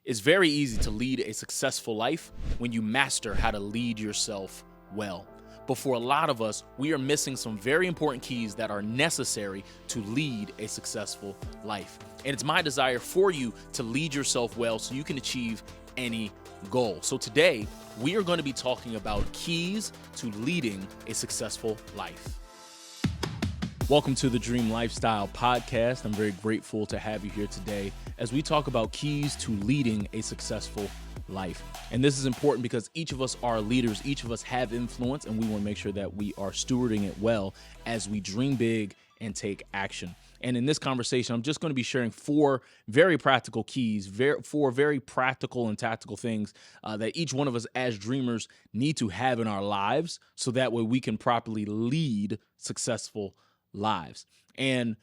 It's very easy to lead a successful life when you master how to lead yourself well. But for a lot of us, we are missing some very important keys that are necessary to lead a successful life. And it's my desire for you to lead yourself well so you can achieve any goal. So today, we are going to be talking about keys to leading a successful life. Welcome to the Dream Lifestyle Podcast. I'm very grateful to have you here today as we talk about keys to leading a successful life. And this is important because each of us are leaders, each of us have influence, and we want to make sure that we are stewarding it well as we dream big and take action. And in this conversation, I'm just going to be sharing four very practical keys, four very practical and tactical things that each one of us as dreamers need to have in our lives so that way we can properly lead successful lives. And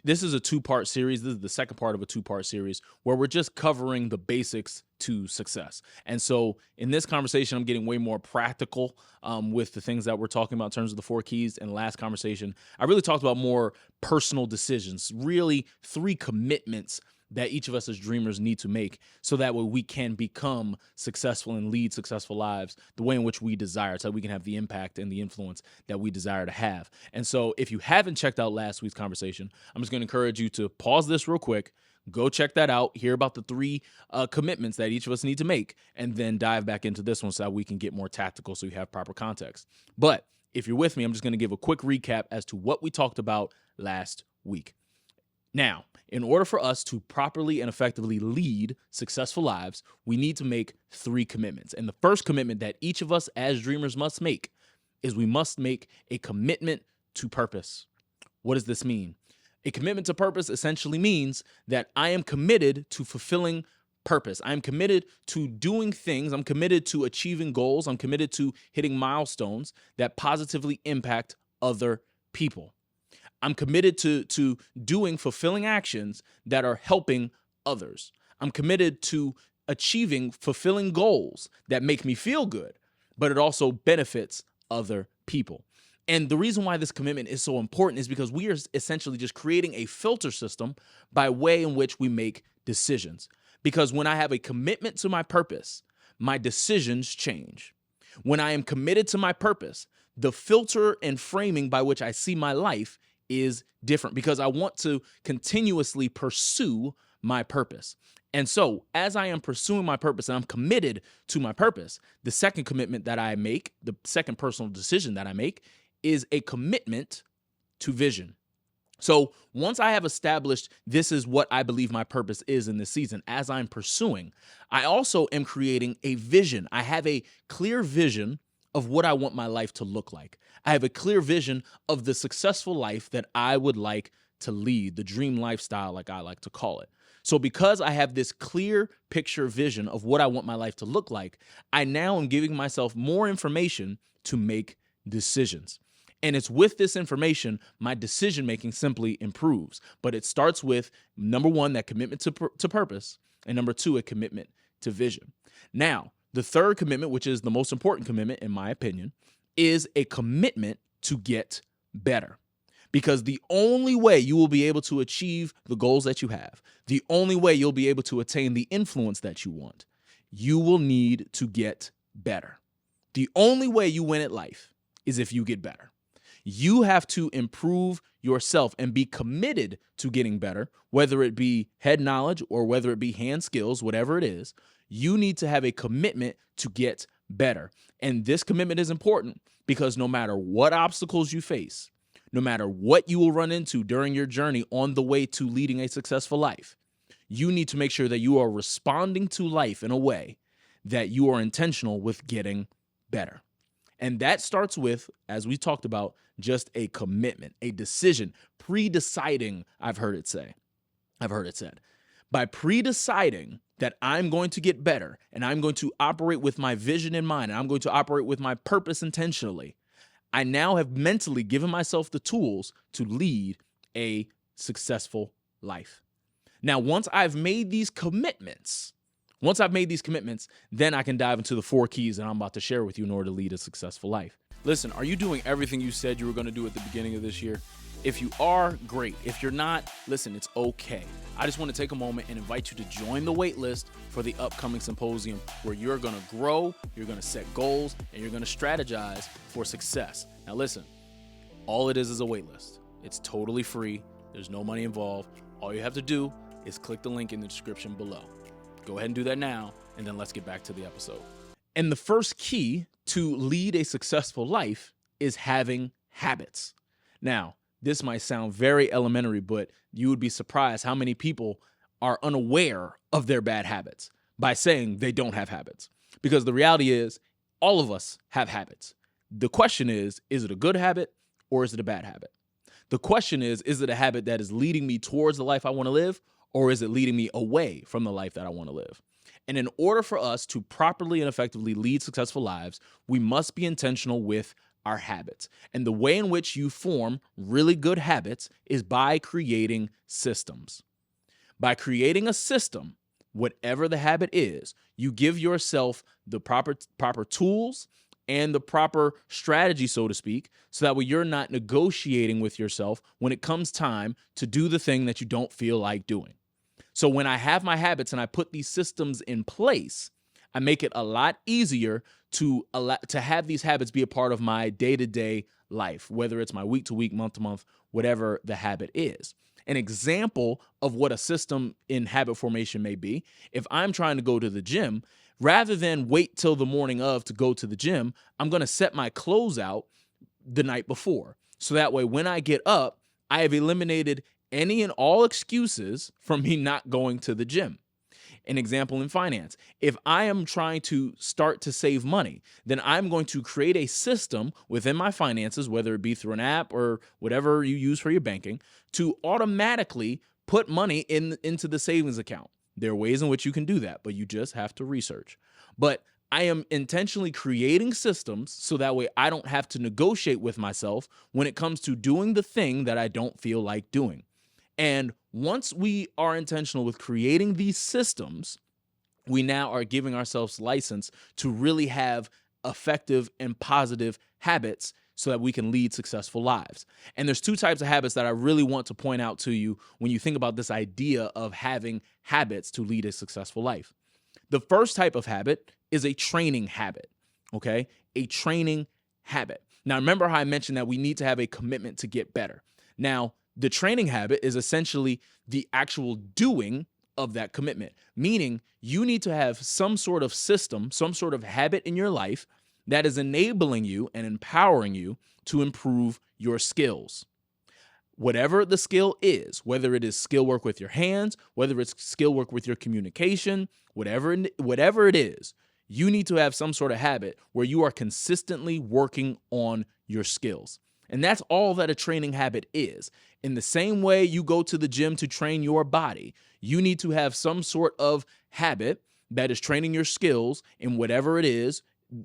this is a two-part series. This is the second part of a two-part series where we're just covering the basics to success. And so in this conversation, I'm getting way more practical with the things that we're talking about in terms of the four keys. And last conversation, I really talked about more personal decisions, really 3 commitments that each of us as dreamers need to make so that way we can become successful and lead successful lives the way in which we desire, so we can have the impact and the influence that we desire to have. And so if you haven't checked out last week's conversation, I'm just going to encourage you to pause this real quick, go check that out, hear about the 3 commitments that each of us need to make, and then dive back into this one so that we can get more tactical so you have proper context. But if you're with me, I'm just going to give a quick recap as to what we talked about last week. Now, in order for us to properly and effectively lead successful lives, we need to make 3 commitments. And the first commitment that each of us as dreamers must make is we must make a commitment to purpose. What does this mean? A commitment to purpose essentially means that I am committed to fulfilling purpose. I'm committed to doing things. I'm committed to achieving goals. I'm committed to hitting milestones that positively impact other people. I'm committed to doing fulfilling actions that are helping others. I'm committed to achieving fulfilling goals that make me feel good, but it also benefits other people. And the reason why this commitment is so important is because we are essentially just creating a filter system by way in which we make decisions. Because when I have a commitment to my purpose, my decisions change. When I am committed to my purpose, the filter and framing by which I see my life is different because I want to continuously pursue my purpose. And so as I am pursuing my purpose and I'm committed to my purpose, the second commitment that I make, the second personal decision that I make is a commitment to vision. So once I have established this is what I believe my purpose is in this season, as I'm pursuing, I also am creating a vision. I have a clear vision of what I want my life to look like. I have a clear vision of the successful life that I would like to lead, the dream lifestyle, like I like to call it. So because I have this clear picture vision of what I want my life to look like, I now am giving myself more information to make decisions. And it's with this information, my decision-making simply improves. But it starts with, number 1, that commitment to purpose, and number 2, a commitment to vision. Now, the third commitment, which is the most important commitment, in my opinion, is a commitment to get better. Because the only way you will be able to achieve the goals that you have, the only way you'll be able to attain the influence that you want, you will need to get better. The only way you win at life is if you get better. You have to improve yourself and be committed to getting better, whether it be head knowledge or whether it be hand skills, whatever it is. You need to have a commitment to get better. And this commitment is important because no matter what obstacles you face, no matter what you will run into during your journey on the way to leading a successful life, you need to make sure that you are responding to life in a way that you are intentional with getting better. And that starts with, as we talked about, just a commitment, a decision, pre-deciding, I've heard it said. By pre-deciding that I'm going to get better and I'm going to operate with my vision in mind and I'm going to operate with my purpose intentionally, I now have mentally given myself the tools to lead a successful life. Now, once I've made these commitments, then I can dive into the 4 keys that I'm about to share with you in order to lead a successful life. Listen, are you doing everything you said you were going to do at the beginning of this year? If you are, great. If you're not, listen, it's okay. I just want to take a moment and invite you to join the wait list for the upcoming symposium where you're going to grow, you're going to set goals, and you're going to strategize for success. Now listen, all it is a wait list. It's totally free. There's no money involved. All you have to do is click the link in the description below. Go ahead and do that now, and then let's get back to the episode. And the first key to lead a successful life is having habits. Now, this might sound very elementary, but you would be surprised how many people are unaware of their bad habits by saying they don't have habits. Because the reality is, all of us have habits. The question is it a good habit or is it a bad habit? The question is it a habit that is leading me towards the life I want to live, or is it leading me away from the life that I want to live? And in order for us to properly and effectively lead successful lives, we must be intentional with our habits. And the way in which you form really good habits is by creating systems. By creating a system, whatever the habit is, you give yourself the proper tools and the proper strategy, so to speak, so that way you're not negotiating with yourself when it comes time to do the thing that you don't feel like doing. So when I have my habits and I put these systems in place, I make it a lot easier to have these habits be a part of my day-to-day life, whether it's my week-to-week, month-to-month, whatever the habit is. An example of what a system in habit formation may be, if I'm trying to go to the gym, rather than wait till the morning of to go to the gym, I'm going to set my clothes out the night before. So that way when I get up, I have eliminated any and all excuses from me not going to the gym. An example in finance, if I am trying to start to save money, then I'm going to create a system within my finances, whether it be through an app or whatever you use for your banking, to automatically put money into the savings account. There are ways in which you can do that, but you just have to research. But I am intentionally creating systems so that way I don't have to negotiate with myself when it comes to doing the thing that I don't feel like doing. And once we are intentional with creating these systems, we now are giving ourselves license to really have effective and positive habits so that we can lead successful lives. And there's two types of habits that I really want to point out to you when you think about this idea of having habits to lead a successful life. The first type of habit is a training habit, okay? A training habit. Now, remember how I mentioned that we need to have a commitment to get better. Now, the training habit is essentially the actual doing of that commitment, meaning you need to have some sort of system, some sort of habit in your life that is enabling you and empowering you to improve your skills. Whatever the skill is, whether it is skill work with your hands, whether it's skill work with your communication, whatever it is, you need to have some sort of habit where you are consistently working on your skills. And that's all that a training habit is. In the same way you go to the gym to train your body, you need to have some sort of habit that is training your skills in whatever it is,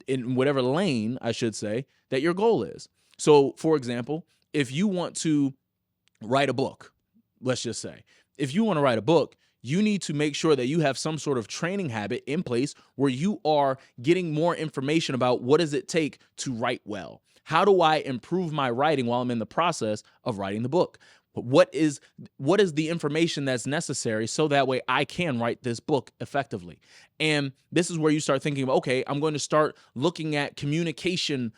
in whatever lane, I should say, that your goal is. So, for example, if you want to write a book, let's just say, if you want to write a book, you need to make sure that you have some sort of training habit in place where you are getting more information about what does it take to write well. How do I improve my writing while I'm in the process of writing the book? What is the information that's necessary so that way I can write this book effectively? And this is where you start thinking about, okay, I'm going to start looking at communication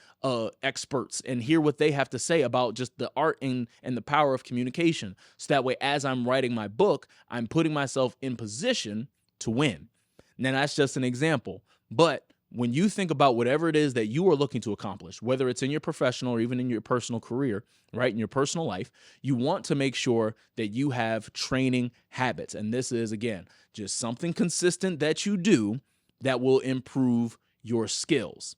experts and hear what they have to say about just the art and the power of communication. So that way, as I'm writing my book, I'm putting myself in position to win. Now, that's just an example. But when you think about whatever it is that you are looking to accomplish, whether it's in your professional or even in your personal career, right, in your personal life, you want to make sure that you have training habits. And this is, again, just something consistent that you do that will improve your skills.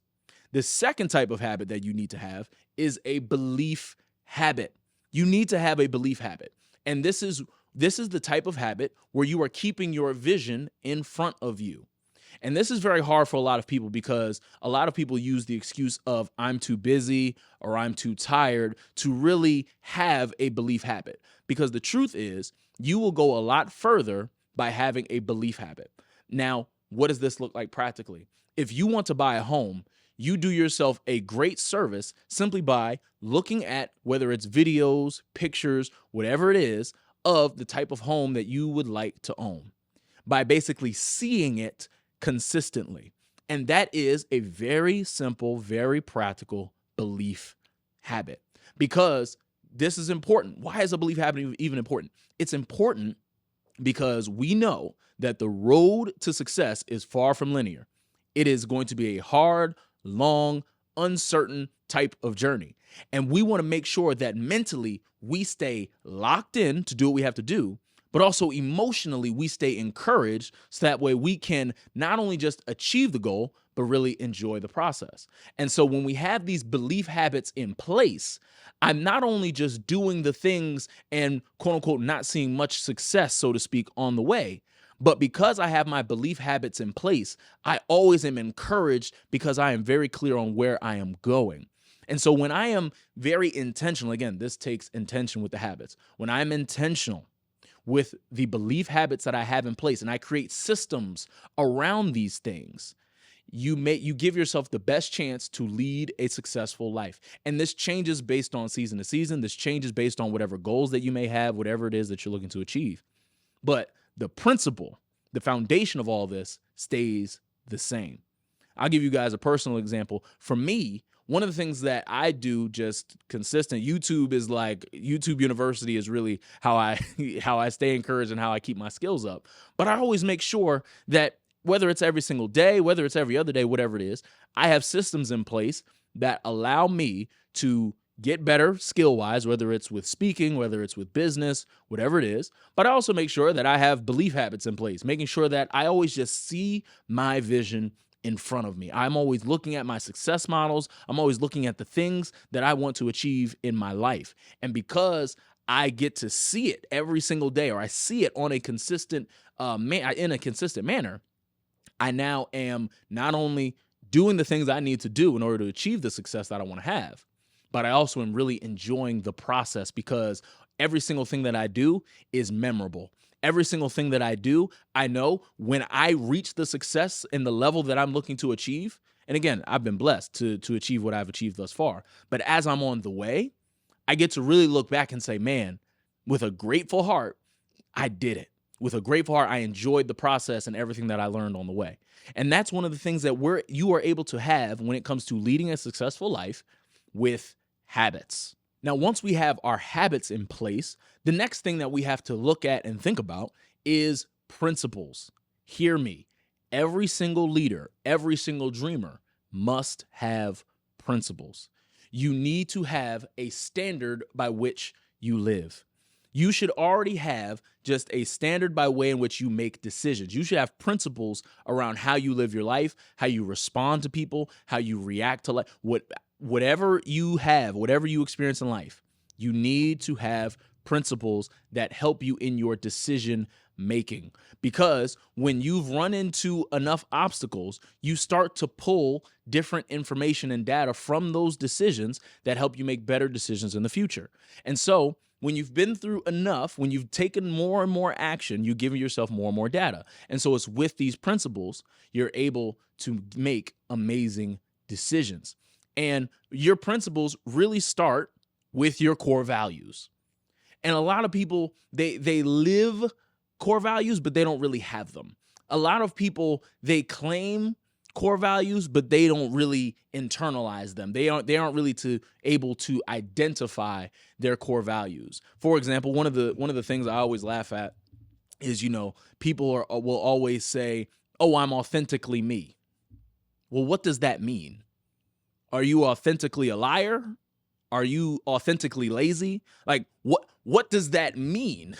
The second type of habit that you need to have is a belief habit. You need to have a belief habit. And this is the type of habit where you are keeping your vision in front of you. And this is very hard for a lot of people because a lot of people use the excuse of I'm too busy or I'm too tired to really have a belief habit. Because the truth is, you will go a lot further by having a belief habit. Now, what does this look like practically? If you want to buy a home, you do yourself a great service simply by looking at whether it's videos, pictures, whatever it is, of the type of home that you would like to own, by basically seeing it consistently. And that is a very simple, very practical belief habit, because this is important. Why is a belief habit even important? It's important because we know that the road to success is far from linear. It is going to be a hard, long, uncertain type of journey. And we want to make sure that mentally we stay locked in to do what we have to do, but also emotionally we stay encouraged so that way we can not only just achieve the goal, but really enjoy the process. And so when we have these belief habits in place, I'm not only just doing the things and quote unquote not seeing much success, so to speak, on the way, but because I have my belief habits in place, I always am encouraged because I am very clear on where I am going. And so when I am very intentional, again, this takes intention with the habits. When I'm intentional with the belief habits that I have in place and I create systems around these things, you give yourself the best chance to lead a successful life. And this changes based on season to season. This changes based on whatever goals that you may have, whatever it is that you're looking to achieve. But the principle, the foundation of all this stays the same. I'll give you guys a personal example. For me, one of the things that I do just consistent, YouTube University is really how I stay encouraged and how I keep my skills up. But I always make sure that whether it's every single day, whether it's every other day, whatever it is, I have systems in place that allow me to get better skill-wise, whether it's with speaking, whether it's with business, whatever it is. But I also make sure that I have belief habits in place, making sure that I always just see my vision in front of me. I'm always looking at my success models. I'm always looking at the things that I want to achieve in my life. And because I get to see it every single day, or I see it on a consistent in a consistent manner, I now am not only doing the things I need to do in order to achieve the success that I want to have, but I also am really enjoying the process, because every single thing that I do is memorable. Every single thing that I do, I know when I reach the success and the level that I'm looking to achieve, and again, I've been blessed to achieve what I've achieved thus far, but as I'm on the way, I get to really look back and say, man, with a grateful heart, I did it. With a grateful heart, I enjoyed the process and everything that I learned on the way. And that's one of the things that you are able to have when it comes to leading a successful life with habits. Now, once we have our habits in place, the next thing that we have to look at and think about is principles. Hear me. Every single leader, every single dreamer must have principles. You need to have a standard by which you live. You should already have just a standard by way in which you make decisions. You should have principles around how you live your life, how you respond to people, how you react to life. Whatever you have, whatever you experience in life, you need to have principles that help you in your decision making. Because when you've run into enough obstacles, you start to pull different information and data from those decisions that help you make better decisions in the future. And so when you've been through enough, when you've taken more and more action, you give yourself more and more data. And so it's with these principles, you're able to make amazing decisions. And your principles really start with your core values. And a lot of people, they live core values, but they don't really have them. A lot of people, they claim core values, but they don't really internalize them. They aren't really able to identify their core values. For example, one of the things I always laugh at is, people will always say, "Oh, I'm authentically me." Well, what does that mean? Are you authentically a liar? Are you authentically lazy? Like, what does that mean?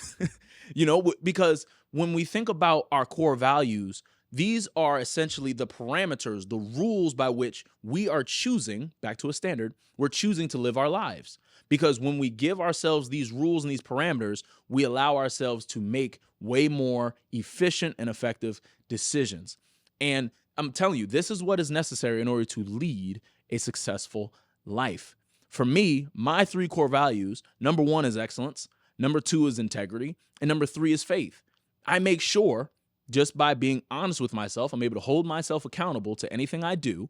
Because when we think about our core values, these are essentially the parameters, the rules by which we are choosing, back to a standard, we're choosing to live our lives. Because when we give ourselves these rules and these parameters, we allow ourselves to make way more efficient and effective decisions. And I'm telling you, this is what is necessary in order to lead a successful life. For me, my 3 core values, number 1 is excellence, number 2 is integrity, and number 3 is faith. I make sure, just by being honest with myself, I'm able to hold myself accountable to anything I do.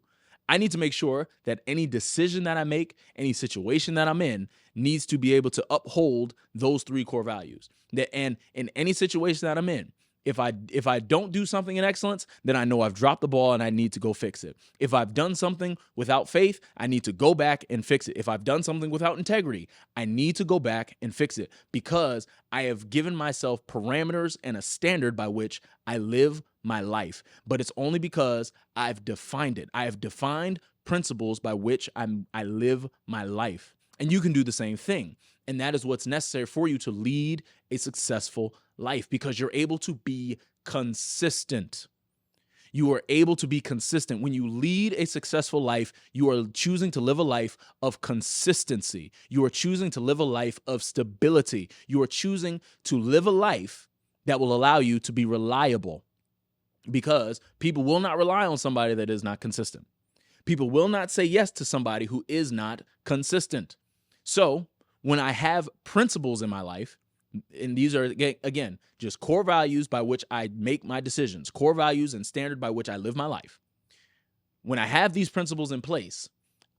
I need to make sure that any decision that I make, any situation that I'm in, needs to be able to uphold those 3 core values. And in any situation that I'm in, if I don't do something in excellence, then I know I've dropped the ball and I need to go fix it. If I've done something without faith, I need to go back and fix it. If I've done something without integrity, I need to go back and fix it, because I have given myself parameters and a standard by which I live my life. But it's only because I've defined it. I have defined principles by which I live my life. And you can do the same thing. And that is what's necessary for you to lead a successful life, because you're able to be consistent. You are able to be consistent. When you lead a successful life, you are choosing to live a life of consistency. You are choosing to live a life of stability. You are choosing to live a life that will allow you to be reliable, because people will not rely on somebody that is not consistent. People will not say yes to somebody who is not consistent. So when I have principles in my life, and these are, again, just core values by which I make my decisions, core values and standard by which I live my life. When I have these principles in place,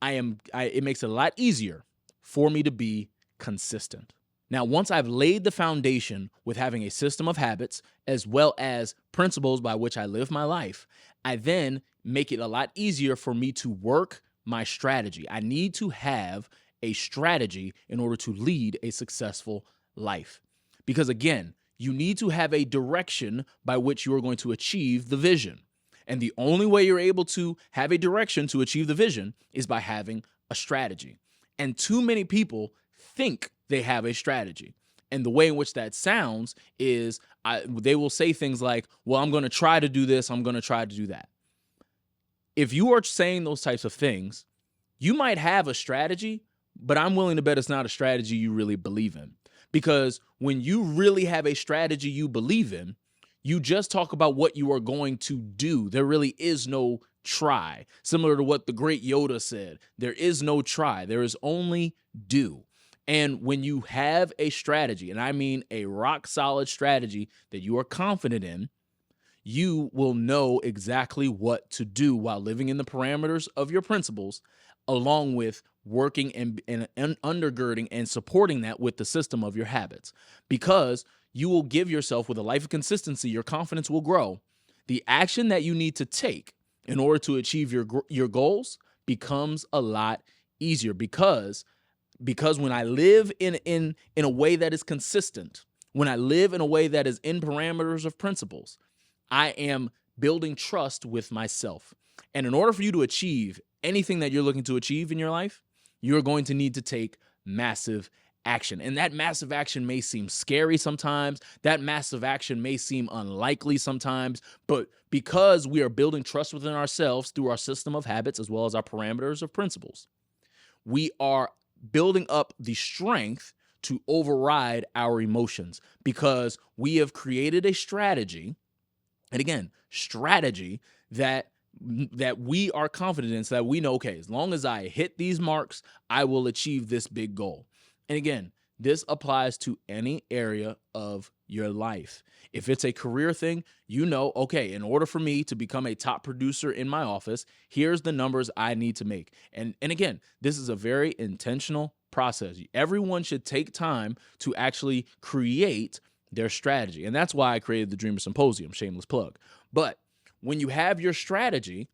it makes it a lot easier for me to be consistent. Now, once I've laid the foundation with having a system of habits as well as principles by which I live my life, I then make it a lot easier for me to work my strategy. I need to have a strategy in order to lead a successful life. Because again, you need to have a direction by which you are going to achieve the vision. And the only way you're able to have a direction to achieve the vision is by having a strategy. And too many people think they have a strategy. And the way in which that sounds is they will say things like, well, I'm going to try to do this, I'm going to try to do that. If you are saying those types of things, you might have a strategy, but I'm willing to bet it's not a strategy you really believe in. Because when you really have a strategy you believe in, you just talk about what you are going to do. There really is no try. Similar to what the great Yoda said, there is no try. There is only do. And when you have a strategy, and I mean a rock solid strategy that you are confident in, you will know exactly what to do while living in the parameters of your principles, along with working and undergirding and supporting that with the system of your habits. Because you will give yourself, with a life of consistency, your confidence will grow. The action that you need to take in order to achieve your goals becomes a lot easier, because when I live in a way that is consistent, when I live in a way that is in parameters of principles, I am building trust with myself. And in order for you to achieve anything that you're looking to achieve in your life, you're going to need to take massive action. And that massive action may seem scary sometimes. That massive action may seem unlikely sometimes. But because we are building trust within ourselves through our system of habits as well as our parameters of principles, we are building up the strength to override our emotions, because we have created a strategy, and again, strategy that we are confident in, so that we know, okay, as long as I hit these marks, I will achieve this big goal. And again, this applies to any area of your life. If it's a career thing, you know, okay, in order for me to become a top producer in my office, here's the numbers I need to make. And again, this is a very intentional process. Everyone should take time to actually create their strategy. And that's why I created the Dreamer Symposium, shameless plug. But when you have your strategy,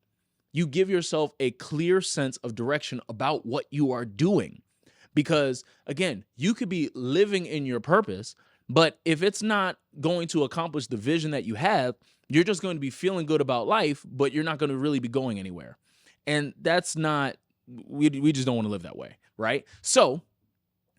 you give yourself a clear sense of direction about what you are doing. Because again, you could be living in your purpose, but if it's not going to accomplish the vision that you have, you're just going to be feeling good about life, but you're not going to really be going anywhere. And that's not, we just don't want to live that way, right? So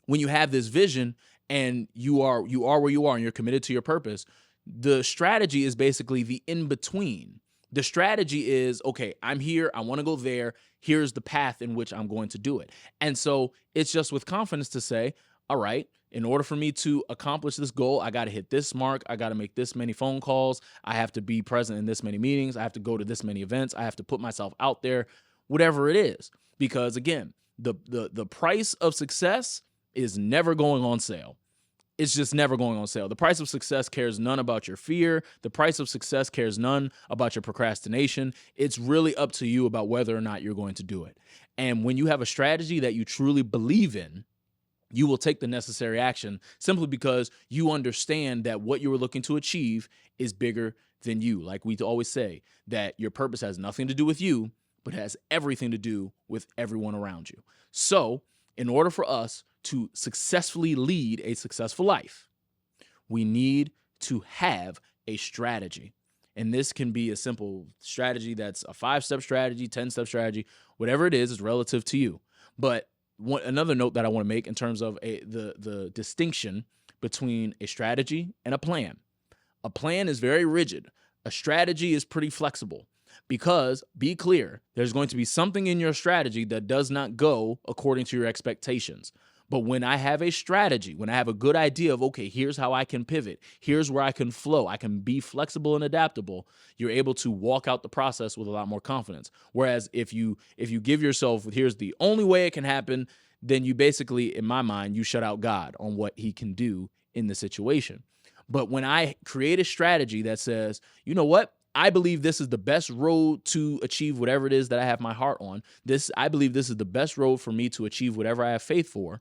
when you have this vision and you are where you are and you're committed to your purpose, the strategy is basically the in-between. The strategy is, okay, I'm here, I want to go there, here's the path in which I'm going to do it. And so it's just with confidence to say, all right, in order for me to accomplish this goal, I got to hit this mark, I got to make this many phone calls, I have to be present in this many meetings, I have to go to this many events, I have to put myself out there, whatever it is. Because again, the price of success is never going on sale. it's just never going on sale. The price of success cares none about your fear. The price of success cares none about your procrastination. It's really up to you about whether or not you're going to do it. And when you have a strategy that you truly believe in, you will take the necessary action simply because you understand that what you are looking to achieve is bigger than you. Like we always say, that your purpose has nothing to do with you, but has everything to do with everyone around you. So, in order for us to successfully lead a successful life, we need to have a strategy. And this can be a simple strategy that's a 5-step strategy, 10-step strategy, whatever it is relative to you. But another note that I want to make in terms of the distinction between a strategy and a plan. A plan is very rigid. A strategy is pretty flexible. Because, be clear, there's going to be something in your strategy that does not go according to your expectations. But when I have a strategy, when I have a good idea of, okay, here's how I can pivot, here's where I can flow, I can be flexible and adaptable, you're able to walk out the process with a lot more confidence. Whereas if you give yourself, here's the only way it can happen, then you basically, in my mind, you shut out God on what he can do in the situation. But when I create a strategy that says, you know what? I believe this is the best road to achieve whatever it is that I have my heart on. I believe this is the best road for me to achieve whatever I have faith for.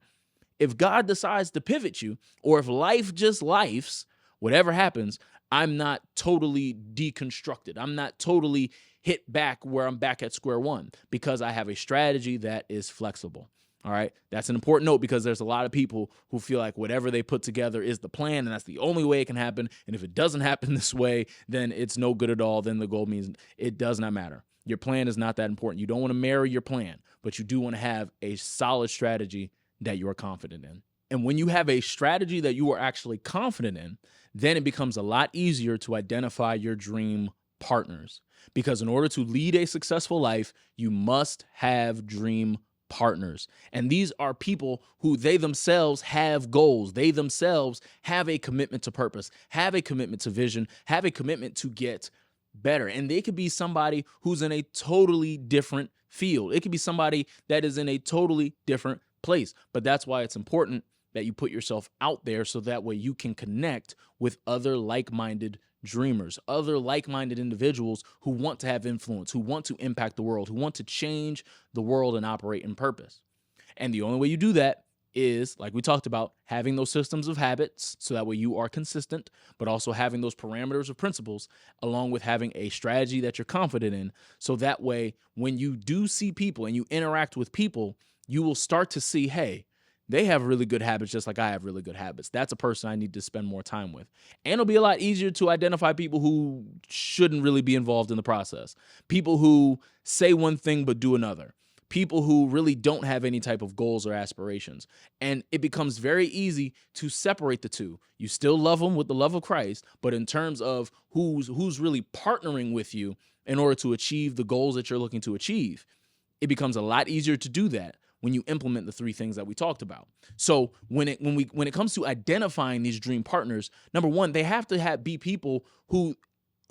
If God decides to pivot you, or if life just lifes, whatever happens, I'm not totally deconstructed. I'm not totally hit back where I'm back at square one because I have a strategy that is flexible. All right. That's an important note because there's a lot of people who feel like whatever they put together is the plan and that's the only way it can happen. And if it doesn't happen this way, then it's no good at all. Then the goal means it does not matter. Your plan is not that important. You don't want to marry your plan, but you do want to have a solid strategy that you are confident in. And when you have a strategy that you are actually confident in, then it becomes a lot easier to identify your dream partners. Because in order to lead a successful life, you must have dream partners. And these are people who they themselves have goals. They themselves have a commitment to purpose, have a commitment to vision, have a commitment to get better. And they could be somebody who's in a totally different field. It could be somebody that is in a totally different place. But that's why it's important that you put yourself out there so that way you can connect with other like-minded dreamers, other like-minded individuals who want to have influence, who want to impact the world, who want to change the world and operate in purpose. And the only way you do that is, like we talked about, having those systems of habits so that way you are consistent, but also having those parameters of principles along with having a strategy that you're confident in. So that way, when you do see people and you interact with people, you will start to see, hey, they have really good habits just like I have really good habits. That's a person I need to spend more time with. And it'll be a lot easier to identify people who shouldn't really be involved in the process. People who say one thing but do another. People who really don't have any type of goals or aspirations. And it becomes very easy to separate the two. You still love them with the love of Christ, but in terms of who's really partnering with you in order to achieve the goals that you're looking to achieve, it becomes a lot easier to do that when you implement the 3 things that we talked about. So when it comes to identifying these dream partners, number one, they have to be people who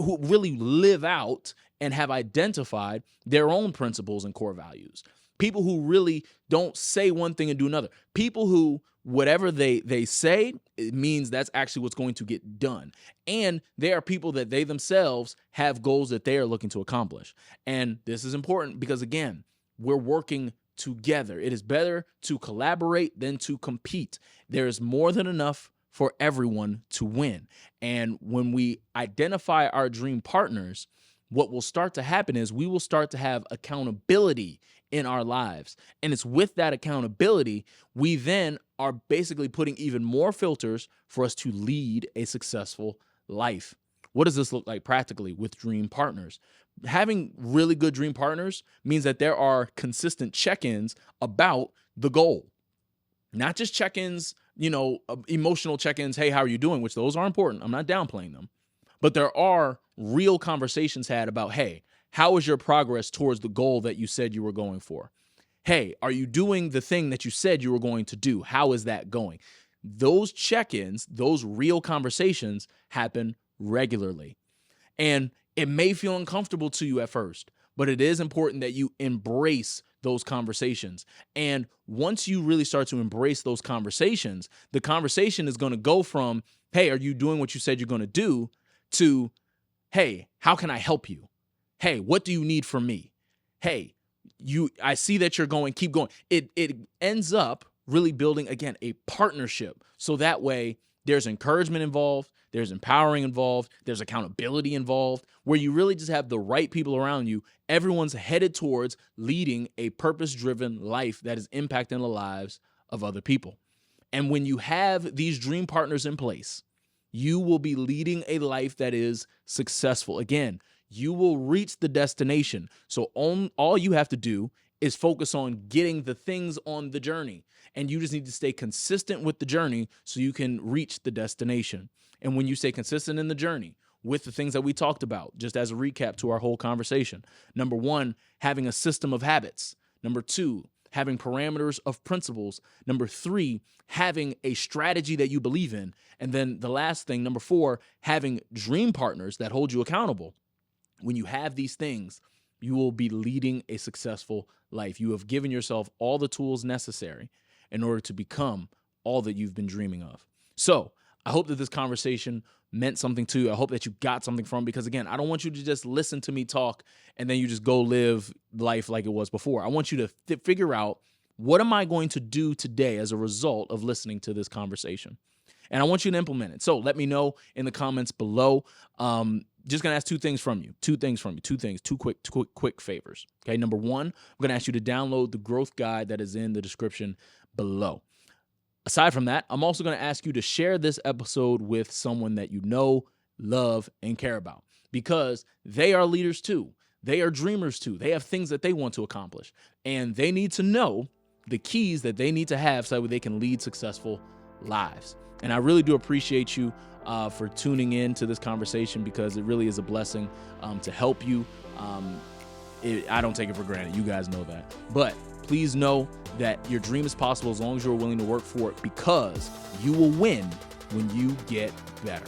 really live out and have identified their own principles and core values. People who really don't say one thing and do another. People who, whatever they say, it means that's actually what's going to get done. And they are people that they themselves have goals that they are looking to accomplish. And this is important because, again, we're working together. It is better to collaborate than to compete. There is more than enough for everyone to win. And when we identify our dream partners, what will start to happen is we will start to have accountability in our lives. And it's with that accountability, we then are basically putting even more filters for us to lead a successful life. What does this look like practically with dream partners? Having really good dream partners means that there are consistent check-ins about the goal. Not just check-ins, emotional check-ins, hey, how are you doing? Which those are important. I'm not downplaying them. But there are real conversations had about, hey, how is your progress towards the goal that you said you were going for? Hey, are you doing the thing that you said you were going to do? How is that going? Those check-ins, those real conversations happen regularly. And it may feel uncomfortable to you at first, but it is important that you embrace those conversations. And once you really start to embrace those conversations, the conversation is going to go from, hey, are you doing what you said you're going to do, to, hey, how can I help you? Hey, what do you need from me? Hey, I see that you're going, keep going. It ends up really building, again, a partnership. So that way there's encouragement involved, there's empowering involved, there's accountability involved, where you really just have the right people around you. Everyone's headed towards leading a purpose-driven life that is impacting the lives of other people. And when you have these dream partners in place, you will be leading a life that is successful. Again, you will reach the destination. So all you have to do is focus on getting the things on the journey. And you just need to stay consistent with the journey so you can reach the destination. And when you stay consistent in the journey with the things that we talked about, just as a recap to our whole conversation, number one, having a system of habits. Number two, having parameters of principles. Number three, having a strategy that you believe in. And then the last thing, number four, having dream partners that hold you accountable. When you have these things, you will be leading a successful life. You have given yourself all the tools necessary in order to become all that you've been dreaming of. So I hope that this conversation meant something to you. I hope that you got something from it, because again, I don't want you to just listen to me talk and then you just go live life like it was before. I want you to figure out, what am I going to do today as a result of listening to this conversation? And I want you to implement it. So let me know in the comments below. Just going to ask two quick favors. Okay. Number one, I'm going to ask you to download the growth guide that is in the description below. Aside from that, I'm also going to ask you to share this episode with someone that you know, love, and care about, because they are leaders too. They are dreamers too. They have things that they want to accomplish, and they need to know the keys that they need to have so that they can lead successful lives. And I really do appreciate you for tuning in to this conversation, because it really is a blessing to help you. I don't take it for granted. You guys know that. But please know that your dream is possible as long as you're willing to work for it, because you will win when you get better.